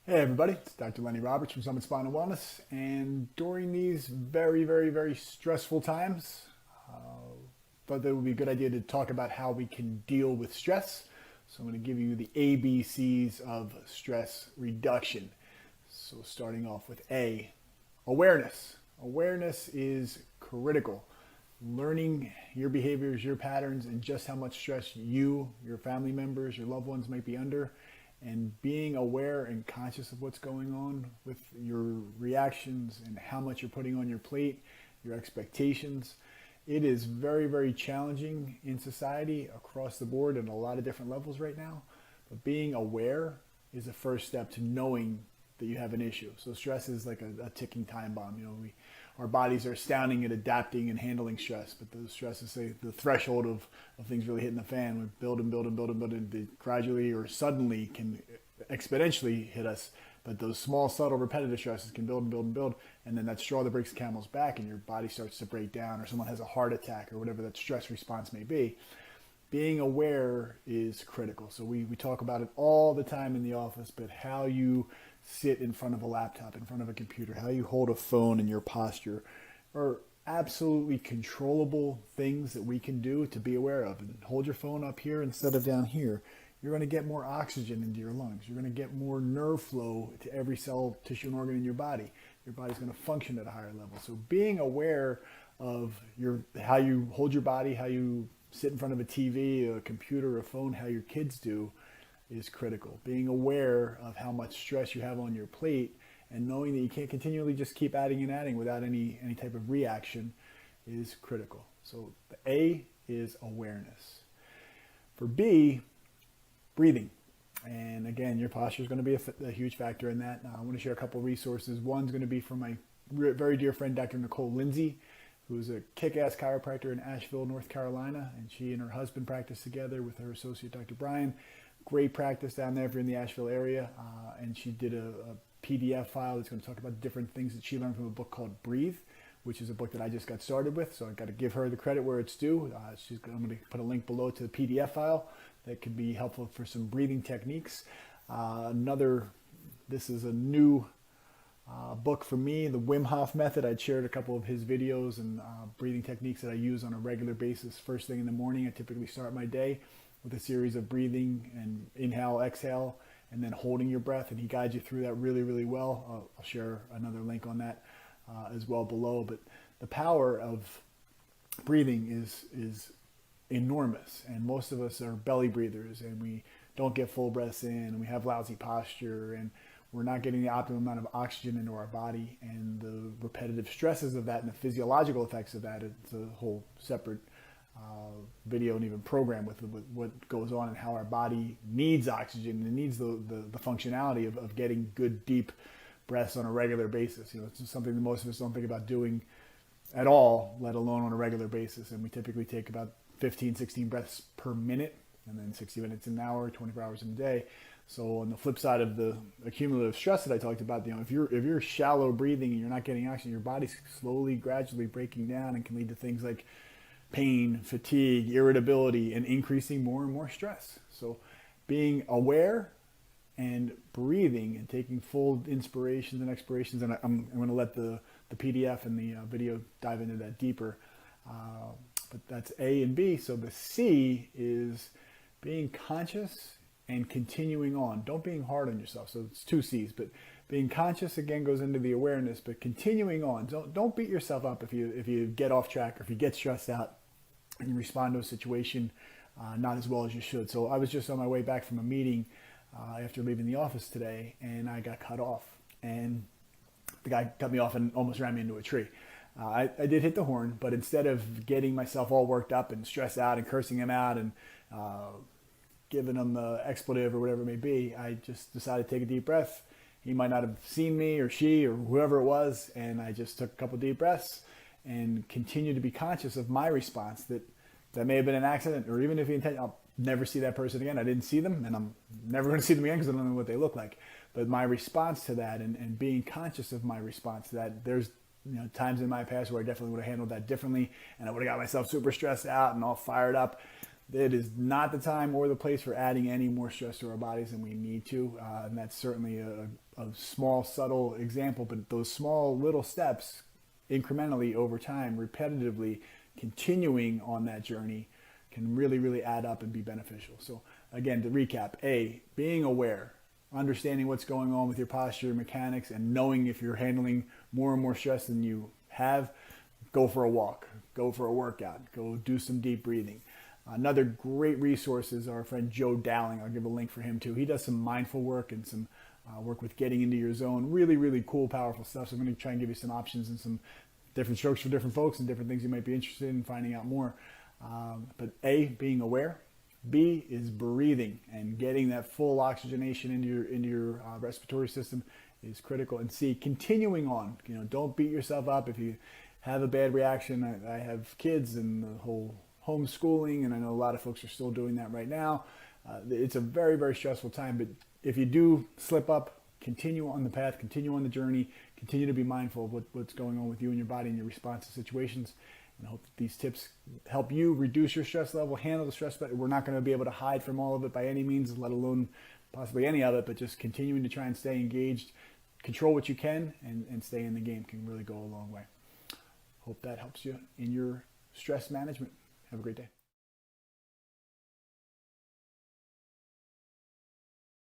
Hey everybody, it's Dr. Lenny Roberts from Summit Spine and Wellness. And during these very stressful times, thought that it would be a good idea to talk about how we can deal with stress. So I'm going to give you the ABCs of stress reduction. So starting off with A, awareness. Awareness is critical. Learning your behaviors, your patterns, and just how much stress you, your family members, your loved ones might be under, and being aware and conscious of what's going on with your reactions and how much you're putting on your plate, your expectations. It is very challenging in society across the board and a lot of different levels right now. But being aware is the first step to knowing that you have an issue. So stress is like a ticking time bomb. Our bodies are astounding at adapting and handling stress, but the stress is say the threshold of things really hitting the fan. We build and they gradually or suddenly can exponentially hit us. But those small, subtle, repetitive stresses can build and build, and then that straw that breaks the camel's back, and your body starts to break down, or someone has a heart attack, or whatever that stress response may be. Being aware is critical. So we talk about it all the time in the office, but how you sit in front of a laptop, in front of a computer, how you hold a phone, and your posture are absolutely controllable things that we can do to be aware of. And hold your phone up here instead of down here. You're going to get more oxygen into your lungs. You're going to get more nerve flow to every cell, tissue, and organ in your body. Your body's going to function at a higher level. So being aware of how you hold your body, how you sit in front of a TV, a computer, a phone, how your kids do, is critical. Being aware of how much stress you have on your plate and knowing that you can't continually just keep adding and adding without any type of reaction is critical. So the A is awareness. For B, breathing. And again, your posture is going to be a huge factor in that. I want to share a couple resources. One's going to be from my very dear friend, Dr. Nicole Lindsay, who's a kick-ass chiropractor in Asheville, North Carolina. And she and her husband practice together with her associate, Dr. Brian. Great practice down there if you're in the Asheville area. And she did a PDF file that's going to talk about different things that she learned from a book called Breathe, which is a book that I just got started with. So I've got to give her the credit where it's due. I'm going to put a link below to the PDF file that could be helpful for some breathing techniques. This is a new book for me, the Wim Hof method. I'd shared a couple of his videos and breathing techniques that I use on a regular basis. First thing in the morning, I typically start my day with a series of breathing and inhale, exhale, and then holding your breath. And he guides you through that really well. I'll share another link on that as well below. But the power of breathing is enormous. And most of us are belly breathers, and we don't get full breaths in, and we have lousy posture, and we're not getting the optimum amount of oxygen into our body. And the repetitive stresses of that and the physiological effects of that, it's a whole separate video and even program with what goes on and how our body needs oxygen and needs the functionality of getting good deep breaths on a regular basis. It's just something that most of us don't think about doing at all, let alone on a regular basis. And we typically take about 15-16 breaths per minute, and then 60 minutes in an hour, 24 hours in a day. So on the flip side of the accumulative stress that I talked about, if you're shallow breathing and you're not getting oxygen, your body's slowly, gradually breaking down and can lead to things like pain, fatigue, irritability, and increasing more and more stress. So being aware and breathing and taking full inspirations and expirations, and I'm going to let the PDF and the video dive into that deeper. But that's A and B. So the C is being conscious and continuing on. Don't being hard on yourself. So it's two C's, but being conscious again goes into the awareness, but continuing on. Don't beat yourself up if you get off track or if you get stressed out and you respond to a situation not as well as you should. So I was just on my way back from a meeting after leaving the office today, and I got cut off. And the guy cut me off and almost ran me into a tree. I did hit the horn, but instead of getting myself all worked up and stressed out and cursing him out and giving him the expletive or whatever it may be, I just decided to take a deep breath. He might not have seen me or she or whoever it was, and I just took a couple deep breaths and continued to be conscious of my response that may have been an accident, or even if the intent, I'll never see that person again. I didn't see them, and I'm never going to see them again because I don't know what they look like. But my response to that and being conscious of my response to that, there's times in my past where I definitely would have handled that differently, and I would have got myself super stressed out and all fired up. it is not the time or the place for adding any more stress to our bodies than we need to. And that's certainly a small, subtle example, but those small little steps incrementally over time, repetitively, continuing on that journey can really, really add up and be beneficial. So again, to recap, A, being aware, understanding what's going on with your posture, mechanics, and knowing if you're handling more and more stress than you have, go for a walk, go for a workout, go do some deep breathing. Another great resource is our friend Joe Dowling. I'll give a link for him too. He does some mindful work and some work with getting into your zone. Really, really cool, powerful stuff. So I'm going to try and give you some options and some different strokes for different folks and different things you might be interested in finding out more. But A, being aware. B is breathing and getting that full oxygenation into your respiratory system is critical. And C, continuing on. Don't beat yourself up if you have a bad reaction. I have kids and the whole homeschooling, and I know a lot of folks are still doing that right now. It's a very, very stressful time, but if you do slip up, continue on the path, continue on the journey, continue to be mindful of what's going on with you and your body and your response to situations. And I hope that these tips help you reduce your stress level, handle the stress better. We're not going to be able to hide from all of it by any means, let alone possibly any of it, but just continuing to try and stay engaged, control what you can, and stay in the game can really go a long way. Hope that helps you in your stress management. Have a great day.